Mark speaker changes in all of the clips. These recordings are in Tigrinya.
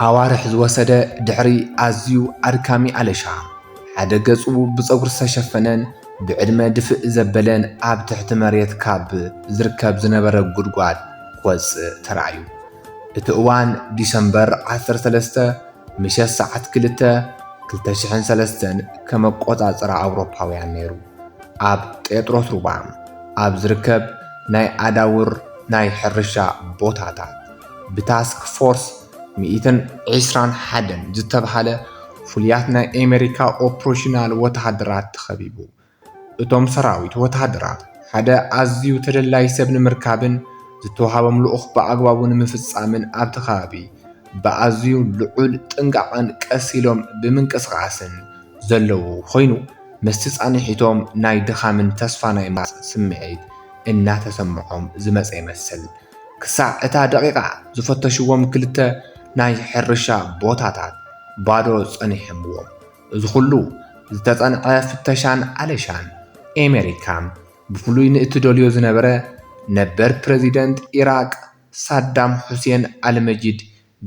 Speaker 1: ኣዋርሕ ዝወሰደ ድሕሪ ኣዝዩ ኣድካሚ ኣለሻ ሓደ ገጹ ብፀጉሪ ዝተሸፈነን ብዕድመ ድፍእ ዘበለን ኣብ ትሕቲ መሬት ካብ ዝርከብ ዝነበረ ጉድጓድ ክወፅእ ተራእዩ። እቲ እዋን ዲሰምበር 13 ምሸት ሰዓት 2 ከም ኣቆጻጽራ ኣውሮፓውያን ነይሩ። ኣብ ጴጥሮስ ሩባ ኣብ ዝርከብ ናይ ኣዳውር ናይ ሕርሻ ቦታታት ብታስክ ፎርስ 121 ዝተባሃለ ፍሉያት ናይ ኣሜሪካ ኦፕሬሽናል ወተሃደራት ተኸቢቡ። እቶም ሰራዊት ወተሃደራት ሓደ ኣዝዩ ተደላይ ሰብ ንምርካብን ዝተዋሃቦም ልኡኽ ብኣግባቡ ንምፍጻምን ኣብቲ ከባቢ ብኣዝዩ ልዑል ጥንቃቐን ቀስ ኢሎም ብምንቅስቓስን ዘለዉ ኮይኑ ምስቲ ጻኒሒቶም ናይ ድኻምን ተስፋ ናይ ምራፅ ስምዒት እናተሰምዖም ዝመፀ ይመስል። ክሳዕ እታ ደቂቓ ዝፈተሽዎም ክልተ ናይ ሕርሻ ቦታታት ባዶ ጸኒሖምዎም። እዚ ኩሉ ዝተጸንዐ ፍተሻን ኣለሻን ኣሜሪካ ብፍሉይ ንእትደልዮ ዝነበረ ነበር ፕረዚደንት ኢራቅ ሳዳም ሁሴን ኣልመጂድ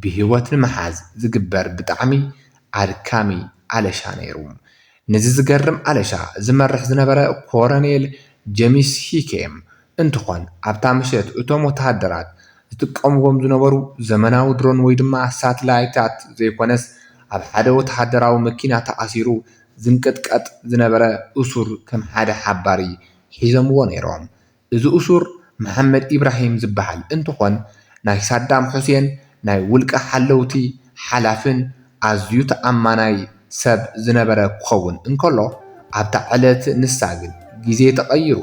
Speaker 1: ብህይወት ንምሓዝ ዝግበር ብጣዕሚ ኣድካሚ ኣለሻ ነይሩ። ነዚ ዝገርም ኣለሻ ዝመርሕ ዝነበረ ኮሎኔል ጄምስ ሂኬም እንትኾን ኣብታ ምሸት እቶም ወተሃደራት ዝጥቀምዎም ዝነበሩ ዘመናዊ ድሮን ወይ ድማ ሳተላይታት ዘይኮነስ ኣብ ሓደ ወተሃደራዊ መኪና ተኣሲሩ ዝንቅጥቀጥ ዝነበረ እሱር ከም ሓደ ሓባሪ ሒዘምዎ ነይሮም። እዚ እሱር መሐመድ ኢብራሂም ዝበሃል እንትኾን ናይ ሳዳም ሁሴን ናይ ውልቀ ሓለውቲ ሓላፍን ኣዝዩ ተኣማናይ ሰብ ዝነበረ ክኸውን እንከሎ ኣብታ ዕለት ንሳ ግን ግዜ ተቐይሩ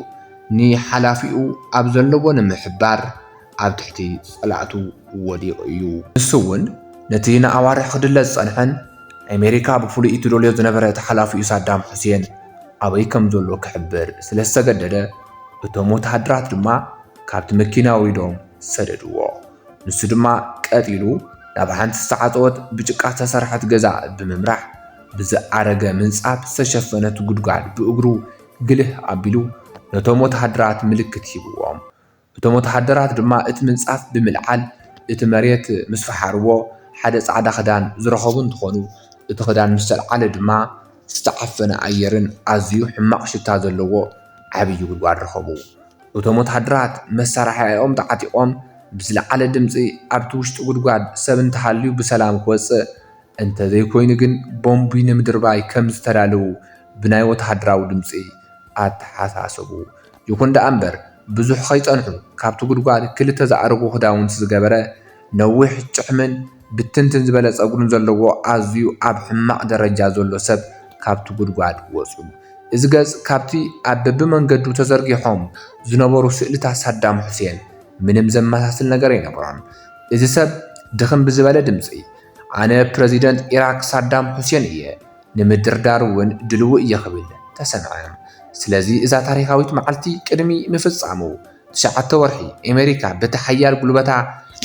Speaker 1: ንሓላፊኡ ኣብ ዘለዎ ንምሕባር ኣብ ትሕቲ ጸላእቱ ወዲቑ እዩ። ንሱ እውን ነቲ ንኣዋርሕ ክድለ ዝጸንሐን ኣሜሪካ ብፍሉይ እትደልዮ ዝነበረ ተሓላፊኡ ሳዳም ሁሴን ኣበይ ከም ዘሎ ክሕብር ስለ ዝተገደደ እቶም ወተሃደራት ድማ ካብቲ መኪና ወሪዶም ሰደድዎ። ንሱ ድማ ቀጢሉ ናብ ሓንቲ ዝተዓፀወት ብጭቃ ዝተሰርሐት ገዛ ብምምራሕ ብዝኣረገ ምንጻፍ ዝተሸፈነት ጉድጓድ ብእግሩ ግልህ ኣቢሉ ነቶም ወተሃደራት ምልክት ሂብዎም። እቶም ወተሃደራት ድማ እቲ ምንጻፍ ብምልዓል እቲ መሬት ምስ ፈሓርዎ ሓደ ጻዕዳ ክዳን ዝረኸቡ እንትኾኑ እቲ ክዳን ምስ ተለዓለ ድማ ዝተዓፈነ ኣየርን ኣዝዩ ሕማቕ ሽታ ዘለዎ ዓብዪ ጉድጓድ ረኸቡ። እቶም ወተሃደራት መሳርሒኦም ተዓጢቖም ብዝለዓለ ድምፂ ኣብቲ ውሽጢ ጉድጓድ ሰብ እንተሃልዩ ብሰላም ክወፅእ እንተዘይኮይኑ ግን ቦምቢ ንምድርባይ ከም ዝተዳለዉ ብናይ ወተሃደራዊ ድምፂ ኣተሓሳሰቡ። ይኹን ደኣ እምበር ብዙሕ ከይጸንሑ ካብቲ ጉድጓድ ክልተ ዝኣረጉ ክዳውንቲ ዝገበረ ነዊሕ ጭሕምን ብትንትን ዝበለ ጸጉርን ዘለዎ ኣዝዩ ኣብ ሕማቕ ደረጃ ዘሎ ሰብ ካብቲ ጉድጓድ ወፁ። እዚ ገጽ ካብቲ ኣብ በብመንገዱ ተዘርጊሖም ዝነበሩ ስእልታት ሳዳም ሁሴን ምንም ዘመሳስል ነገር ኣይነበሮን። እዚ ሰብ ድኽም ብዝበለ ድምፂ ኣነ ፕረዚደንት ኢራቅ ሳዳም ሁሴን እየ ንምድርዳር እውን ድልውእ እየ ክብል ተሰምዐ። ስለዚ እዛ ታሪኻዊት መዓልቲ ቅድሚ ምፍጻሙ 9 ወርሒ ኣሜሪካ በቲ ሓያል ጉልበታ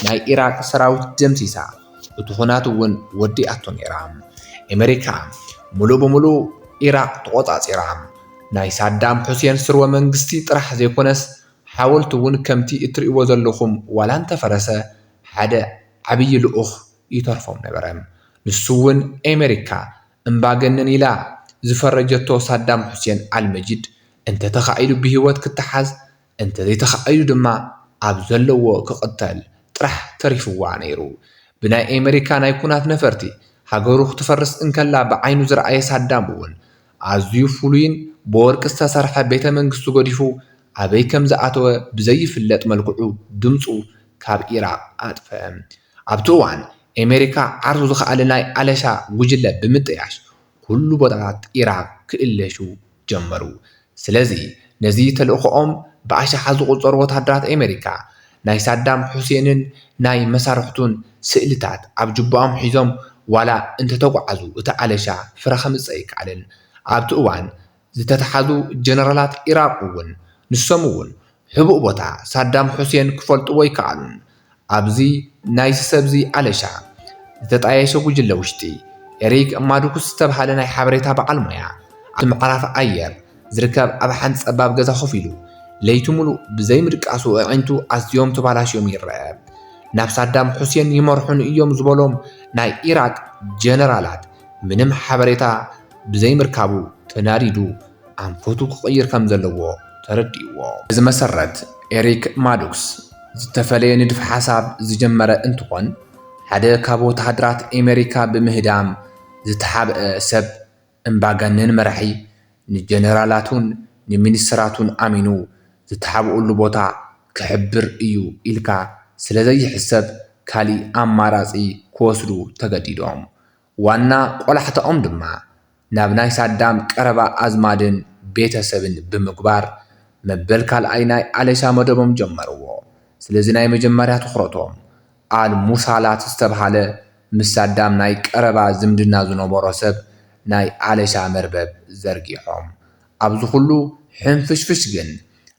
Speaker 1: ናይ ኢራቅ ሰራዊት ደምሲሳ እቲ ኩናት እውን ወዲኣቶ ነይራ። ኣሜሪካ ሙሉእ ብምሉእ ኢራቅ ተቆጻጺራ ናይ ሳዳም ሁሴን ስርወ መንግስቲ ጥራሕ ዘይኮነስ ሓወልቲ እውን ከምቲ እትርእይዎ ዘለኹም ዋላ እንተፈረሰ ሓደ ዓብዪ ልኡኽ ይተርፎም ነበረ። ንሱ እውን ኣሜሪካ እምባገነን ኢላ ዝፈረጀቶ ሳዳም ሁሴን ኣልመጂድ እንተተኻኢሉ ብህይወት ክትሓዝ እንተዘይተኻኢሉ ድማ ኣብ ዘለዎ ክቕተል ጥራሕ ተሪፍዋ ነይሩ። ብናይ ኣሜሪካ ናይ ኩናት ነፈርቲ ሃገሩ ክትፈርስ እንከላ ብዓይኑ ዝረኣየ ሳዳም እውን ኣዝዩ ፍሉይን ብወርቂ ዝተሰርሐ ቤተ መንግስቱ ገዲፉ ኣበይ ከም ዝኣተወ ብዘይፍለጥ መልክዑ ድምፁ ካብ ኢራቅ ኣጥፍአ። ኣብቲ እዋን ኣሜሪካ ዓርሱ ዝኸኣለ ናይ ኣለሻ ጉጅለ ብምጥያሽ ኩሉ ቦታታት ኢራቅ ክእለሹ ጀመሩ። ስለዚ ነዚ ተልእኾኦም ብኣሽሓ ዝቑፀሩ ወተሃደራት ኣሜሪካ ናይ ሳዳም ሁሴንን ናይ መሳርሕቱን ስእልታት ኣብ ጅብኦም ሒዞም ዋላ እንተተጓዓዙ እቲ ኣለሻ ፍረ ከምፅእ ኣይከኣልን። ኣብቲ እዋን ዝተተሓዙ ጀነራላት ኢራቅ እውን ንሶም እውን ሕቡእ ቦታ ሳዳም ሁሴን ክፈልጥዎ ይከኣሉን። ኣብዚ ናይ ሰብዚ ኣለሻ ዝተጣየሸ ጉጅለ ውሽጢ ኤሪክ ማዱኩስ ዝተባሃለ ናይ ሓበሬታ በዓል ሞያ ኣብቲ መዕራፍ ኣየር ዝርከብ ኣብ ሓንቲ ፀባብ ገዛ ኮፍ ኢሉ ለይቲ ሙሉእ ብዘይ ምድቃሱ ኣዒንቱ ኣዝዮም ተባላሽዮም ይርአ። ናብ ሳዳም ሁሴን ይመርሑን እዮም ዝበሎም ናይ ኢራቅ ጀነራላት ምንም ሓበሬታ ብዘይምርካቡ ተናዲዱ ኣንፈቱ ክቕይር ከም ዘለዎ ተረዲእዎ። እዚ መሰረት ኤሪክ ማዶክስ ዝተፈለየ ንድፊ ሓሳብ ዝጀመረ እንትኾን ሓደ ካብ ወታሃደራት ኣሜሪካ ብምህዳም ዝተሓብአ ሰብ እምባገነን መራሒ ንጀነራላቱን ንሚኒስትራቱን ኣሚኑ ዝተሓብኡሉ ቦታ ክሕብር እዩ ኢልካ ስለዘይሕሰብ ካሊእ ኣማራፂ ክወስዱ ተገዲዶም። ዋና ቆላሕቶኦም ድማ ናብ ናይ ሳዳም ቀረባ ኣዝማድን ቤተሰብን ብምግባር መበል ካልኣይ ናይ ኣለሻ መደቦም ጀመርዎ። ስለዚ ናይ መጀመርያ ትኹረቶም አልሙሳላት ዝተባሃለ ምስ ሳዳም ናይ ቀረባ ዝምድና ዝነበሮ ሰብ ናይ ኣለሻ መርበብ ዘርጊሖም። ኣብዚ ኩሉ ሕንፍሽፍሽ ግን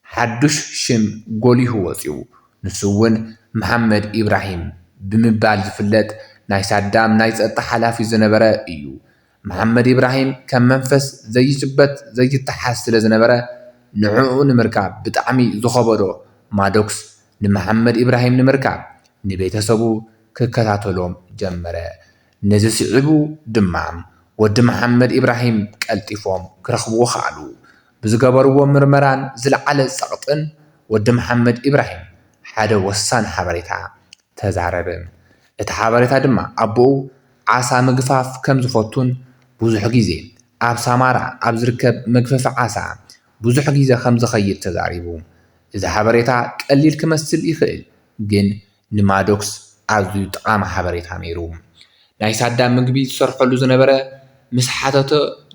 Speaker 1: ሓዱሽ ሽም ጎሊሁ ወፂኡ። ንሱ እውን መሐመድ ኢብራሂም ብምባል ዝፍለጥ ናይ ሳዳም ናይ ፀጥታ ሓላፊ ዝነበረ እዩ። መሐመድ ኢብራሂም ከም መንፈስ ዘይጭበት ዘይተሓዝ ስለ ዝነበረ ንዕኡ ንምርካብ ብጣዕሚ ዝኸበዶ ማዶክስ ንመሐመድ ኢብራሂም ንምርካብ ንቤተሰቡ ክከታተሎም ጀመረ። ነዚ ስዒቡ ድማ ወዲ መሐመድ ኢብራሂም ቀልጢፎም ክረኽብዎ ከኣሉ። ብዝገበርዎ ምርመራን ዝለዓለ ፀቕጥን ወዲ መሐመድ ኢብራሂም ሓደ ወሳኒ ሓበሬታ ተዛረበ። እቲ ሓበሬታ ድማ ኣቦኡ ዓሳ ምግፋፍ ከም ዝፈቱን ብዙሕ ግዜ ኣብ ሳማራ ኣብ ዝርከብ መግፈፊ ዓሳ ብዙሕ ግዜ ከም ዝኸይድ ተዛሪቡ። እዚ ሓበሬታ ቀሊል ክመስል ይኽእል፣ ግን ንማዶክስ ኣዝዩ ጠቓሚ ሓበሬታ ነይሩ። ናይ ሳዳም ምግቢ ዝሰርሐሉ ዝነበረ ምስ ሓተተ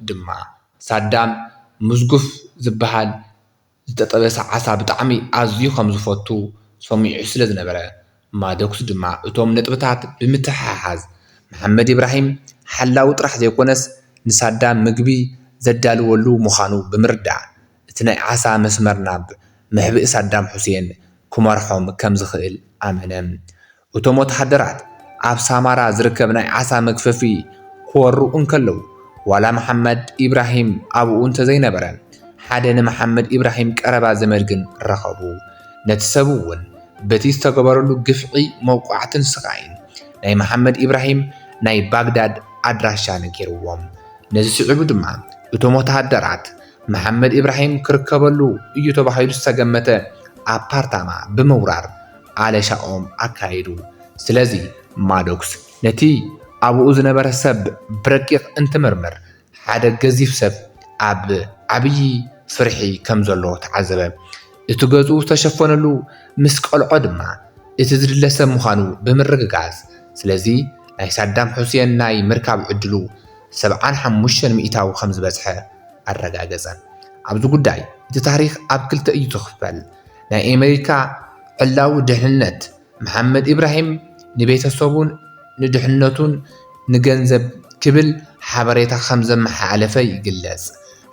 Speaker 1: ድማ ሳዳም ምዝጉፍ ዝበሃል ዝተጠበሰ ዓሳ ብጣዕሚ ኣዝዩ ከም ዝፈቱ ሰሚዑ ስለ ዝነበረ ማዶክስ ድማ እቶም ነጥብታት ብምትሕሓዝ መሐመድ ኢብራሂም ሓላዊ ጥራሕ ዘይኮነስ ንሳዳም ምግቢ ዘዳልወሉ ምዃኑ ብምርዳእ እቲ ናይ ዓሳ መስመር ናብ መሕብእ ሳዳም ሁሴን ክመርሖም ከም ዝኽእል ኣመነ። እቶም ወታሃደራት ኣብ ሳማራ ዝርከብ ናይ ዓሳ መግፈፊ ክወርኡ እንከለዉ ዋላ መሐመድ ኢብራሂም ኣብኡ እንተዘይነበረ ሓደ ንመሐመድ ኢብራሂም ቀረባ ዘመድ ግን ረኸቡ። ነቲ ሰብ እውን በቲ ዝተገበረሉ ግፍዒ መውቋዕትን ስቃይን ናይ መሐመድ ኢብራሂም ናይ ባግዳድ ኣድራሻ ነጊርዎም። ነዚ ስዒቡ ድማ እቶም ወታሃደራት መሐመድ ኢብራሂም ክርከበሉ እዩ ተባሂሉ ዝተገመተ ኣፓርታማ ብምውራር ኣለሻኦም ኣካይዱ። ስለዚ ማዶክስ ነቲ ኣብኡ ዝነበረ ሰብ ብረቂቕ እንትምርምር ሓደ ገዚፍ ሰብ ኣብ ዓብዪ ፍርሒ ከም ዘሎ ተዓዘበ። እቲ ገጹ ዝተሸፈነሉ ምስ ቀልዖ ድማ እቲ ዝድለ ሰብ ምዃኑ ብምርግጋዝ ስለዚ ናይ ሳዳም ሁሴን ናይ ምርካብ ዕድሉ 75 ሚእታዊ ከም ዝበፅሐ ኣረጋገፀ። ኣብዚ ጉዳይ እቲ ታሪክ ኣብ ክልተ እዩ ዝኽፈል። ናይ ኣሜሪካ ዕላዊ ድሕንነት መሐመድ ኢብራሂም ንቤተሰቡን ንድሕንነቱን ንገንዘብ ክብል ሓበሬታ ከም ዘመሓላለፈ ይግለጽ።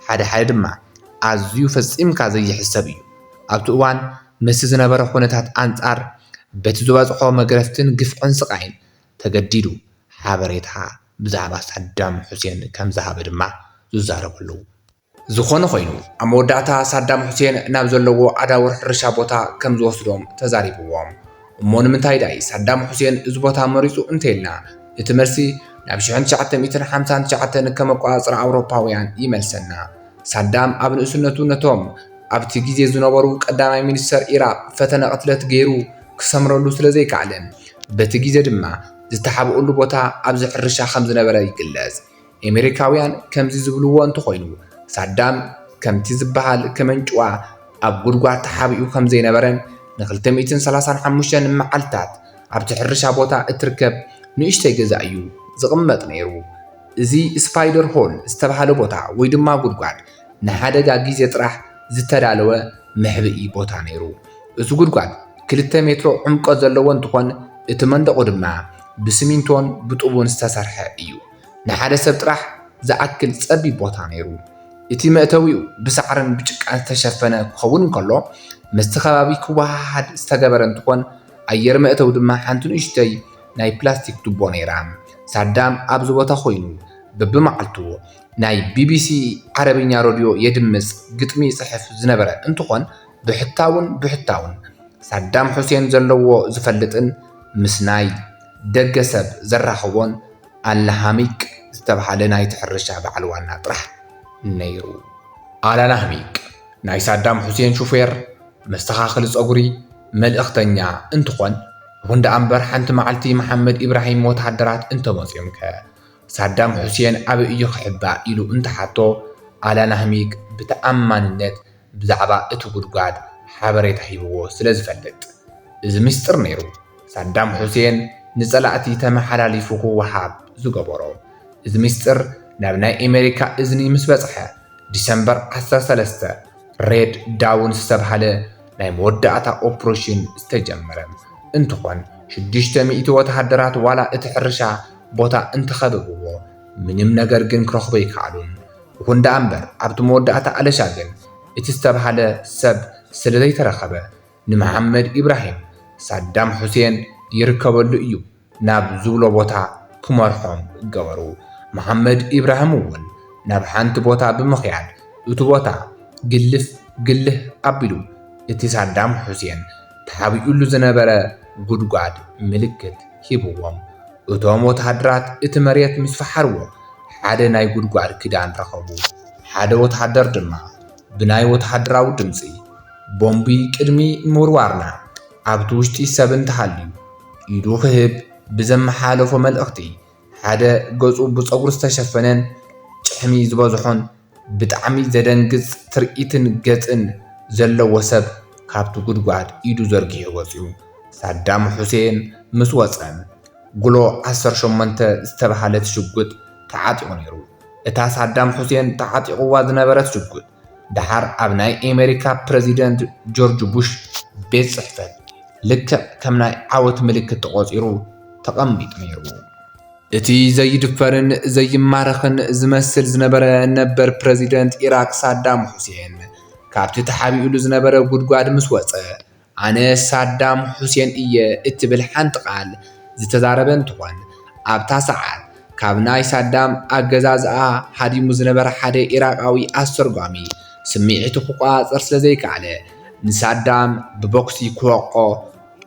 Speaker 1: ሓደ ሓደ ድማ ኣዝዩ ፈፂምካ ዘይሕሰብ እዩ። ኣብቲ እዋን ምስ ዝነበረ ኩነታት ኣንጻር በቲ ዝበፅሖ መግረፍትን ግፍዕን ስቃይን ተገዲዱ ሓበሬታ ብዛዕባ ሳዳም ሁሴን ከም ዝሃበ ድማ ዝዛረበሉ። ዝኾነ ኮይኑ ኣብ መወዳእታ ሳዳም ሁሴን ናብ ዘለዎ ዓዳውር ሕርሻ ቦታ ከም ዝወስዶም ተዛሪብዎም። እሞ ንምንታይ ዳይ ሳዳም ሁሴን እዚ ቦታ መሪፁ እንተይልና እቲ መልሲ ናብ 1959 ከም ኣቆፃፅራ ኣውሮፓውያን ይመልሰና። ሳዳም ኣብ ንእስነቱ ነቶም ኣብቲ ግዜ ዝነበሩ ቀዳማይ ሚኒስተር ኢራቅ ፈተነ ቅትለት ገይሩ ክሰምረሉ ስለ ዘይከኣለ በቲ ግዜ ድማ ዝተሓብኡሉ ቦታ ኣብዚ ሕርሻ ከም ዝነበረ ይግለጽ። ኣሜሪካውያን ከምዚ ዝብልዎ እንተኮይኑ ሳዳም ከምቲ ዝበሃል ከመንጭዋ ኣብ ጉድጓድ ተሓቢኡ ከም ዘይነበረን ን235 መዓልታት ኣብቲ ሕርሻ ቦታ እትርከብ ንእሽተይ ገዛ እዩ ዝቕመጥ ነይሩ። እዚ ስፓይደር ሆል ዝተባሃለ ቦታ ወይ ድማ ጉድጓድ ንሓደጋ ግዜ ጥራሕ ዝተዳለወ መሕብኢ ቦታ ነይሩ። እዚ ጉድጓድ 2 ሜትሮ ዕምቆት ዘለዎ እንትኾን እቲ መንደቑ ድማ ብስሚንቶን ብጡቡን ዝተሰርሐ እዩ። ንሓደ ሰብ ጥራሕ ዝኣክል ፀቢብ ቦታ ነይሩ። እቲ መእተዊኡ ብሳዕርን ብጭቃን ዝተሸፈነ ክኸውን እንከሎ ምስቲ ከባቢ ክወሃሃድ ዝተገበረ እንትኾን ኣየር መእተዊ ድማ ሓንቲ ንእሽተይ ናይ ፕላስቲክ ቱቦ ነይራ። ሳዳም ኣብዚ ቦታ ኮይኑ በብመዓልቱ ናይ ቢቢሲ ዓረብኛ ሬድዮ የድምፅ ግጥሚ ይፅሕፍ ዝነበረ እንትኾን ብሕታውን ሳዳም ሁሴን ዘለዎ ዝፈልጥን ምስናይ ደገሰብ ዘራኸቦን አላሃሚቅ ዝተባሃለ ናይ ትሕርሻ በዓል ዋና ጥራሕ ነይሩ። አላላሃሚቅ ናይ ሳዳም ሁሴን ሹፌር መስተኻኽሊ ፀጉሪ መልእኽተኛ እንትኾን ይኹን ደኣ እምበር ሓንቲ መዓልቲ መሐመድ ኢብራሂም ወታደራት እንተመፂኦም ሳዳም ሁሴን ኣብ እዩ ክሕባእ ኢሉ እንተሓቶ አላላሃሚቅ ብተኣማንነት ብዛዕባ እቲ ጉድጓድ ሓበሬታ ሂብዎ ስለ ዝፈልጥ እዚ ምስጢር ነይሩ ሳዳም ሁሴን ንፀላእቲ ተመሓላሊፉ ክወሃብ ዝገበሮ። እዚ ምስጢር ናብ ናይ ኣሜሪካ እዝኒ ምስ በፅሐ ዲሰምበር 13 ሬድ ዳውን ዝተባሃለ ናይ መወዳእታ ኦፕሬሽን ዝተጀመረ እንትኾን 600 ወታደራት ዋላ እቲ ሕርሻ ቦታ እንተኸበብዎ ምንም ነገር ግን ክረኽቦ ይከኣሉን። ይኹን ደኣ እምበር ኣብቲ መወዳእታ ኣለሻ ግን እቲ ዝተባሃለ ሰብ ስለ ዘይተረኸበ ንመሐመድ ኢብራሂም ሳዳም ሁሴን ይርከበሉ እዩ ናብ ዝብሎ ቦታ ክመርሖም ገበሩ። መሐመድ ኢብራሂም እውን ናብ ሓንቲ ቦታ ብምኽያድ እቲ ቦታ ግልህ ኣቢሉ እቲ ሳዳም ሁሴን ተሓቢኡሉ ዝነበረ ጉድጓድ ምልክት ሂብዎም። እቶም ወታደራት እቲ መሬት ምስ ፈሓርዎ ሓደ ናይ ጉድጓድ ክዳን ረኸቡ። ሓደ ወታደር ድማ ብናይ ወታደራዊ ድምፂ ቦምቢ ቅድሚ ምውርዋርና ኣብቲ ውሽጢ ሰብ እንተሃልዩ ኢዱ ክህብ ብዘመሓላለፎ መልእኽቲ ሓደ ገፁ ብፀጉሪ ዝተሸፈነን ጭሕሚ ዝበዝሖን ብጣዕሚ ዘደንግፅ ትርኢትን ገፅን ዘለዎ ሰብ ካብቲ ጉድጓድ ኢዱ ዘርጊሑ ወፂኡ። ሳዳም ሁሴን ምስ ወፀን ጉሎ 18 ዝተባሃለት ሽጉጥ ተዓጢቑ ነይሩ። እታ ሳዳም ሁሴን ተዓጢቑዋ ዝነበረት ሽጉጥ ድሓር ኣብ ናይ ኣሜሪካ ፕረዚደንት ጆርጅ ቡሽ ቤት ፅሕፈት ልክዕ ከም ናይ ዓወት ምልክት ተቆፂሩ ተቐሚጡ ነይሩ። እቲ ዘይድፈርን ዘይማረኽን ዝመስል ዝነበረ ነበር ፕረዚደንት ኢራቅ ሳዳም ሁሴን ካብቲ ተሓቢኡሉ ዝነበረ ጉድጓድ ምስ ወፀ ኣነ ሳዳም ሁሴን እየ እትብል ሓንቲ ቃል ዝተዛረበ እንትኾን ኣብታ ሰዓት ካብ ናይ ሳዳም ኣገዛዝኣ ሃዲሙ ዝነበረ ሓደ ኢራቃዊ ኣስተርጓሚ ስምዒቱ ክቆፃፀር ስለ ዘይከኣለ ንሳዳም ብቦክሲ ክወቆ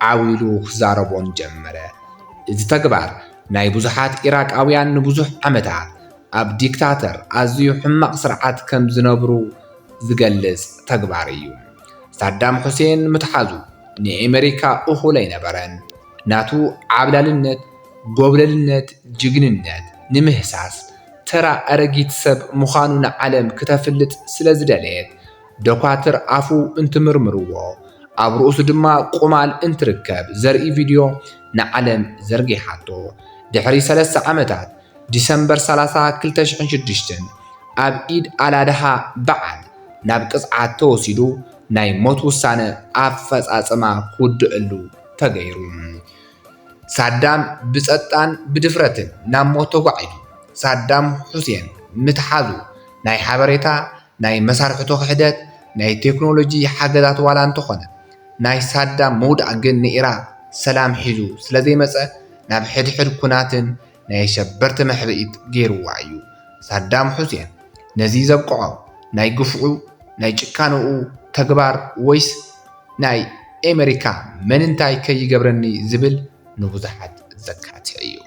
Speaker 1: ዓዊሉ ክዛረቦም ጀመረ። እዚ ተግባር ናይ ብዙሓት ኢራቃውያን ንብዙሕ ዓመታት ኣብ ዲክታተር ኣዝዩ ሕማቕ ስርዓት ከም ዝነብሩ ዝገልጽ ተግባር እዩ። ሳዳም ሁሴን ምትሓዙ ንኣሜሪካ እኹል ኣይነበረን። ናቱ ዓብላልነት፣ ጎብለልነት፣ ጅግንነት ንምህሳስ ተራ ኣረጊት ሰብ ምዃኑ ንዓለም ክተፍልጥ ስለ ዝደለየት ደኳትር ኣፉ እንትምርምርዎ ኣብ ርእሱ ድማ ቁማል እንትርከብ ዘርኢ ቪድዮ ንዓለም ዘርጊሓቶ። ድሕሪ 3 ዓመታት ዲሰምበር 30 2006 ኣብ ኢድ ኣላድሃ በዓል ናብ ቅፅዓት ተወሲዱ ናይ ሞት ውሳነ ኣፈፃፅማ ክውድአሉ ተገይሩ። ሳዳም ብፀጣን ብድፍረትን ናብ ሞት ተጓዒዱ። ሳዳም ሁሴን ምትሓዙ ናይ ሓበሬታ፣ ናይ መሳርሕቶ ክሕደት፣ ናይ ቴክኖሎጂ ሓገዛት ዋላ እንተኾነ ናይ ሳዳም መውዳእ ግን ንኢራቅ ሰላም ሒዙ ስለ ዘይመፀ ናብ ሕድሕድ ኩናትን ናይ ሸበርቲ መሕብኢት ገይርዋ እዩ። ሳዳም ሁሴን ነዚ ዘብቅዖ ናይ ግፍዑ ናይ ጭካንኡ ተግባር ወይስ ናይ ኣሜሪካ መንንታይ ከይገብረኒ ዝብል ንብዙሓት ዘካትዕ እዩ።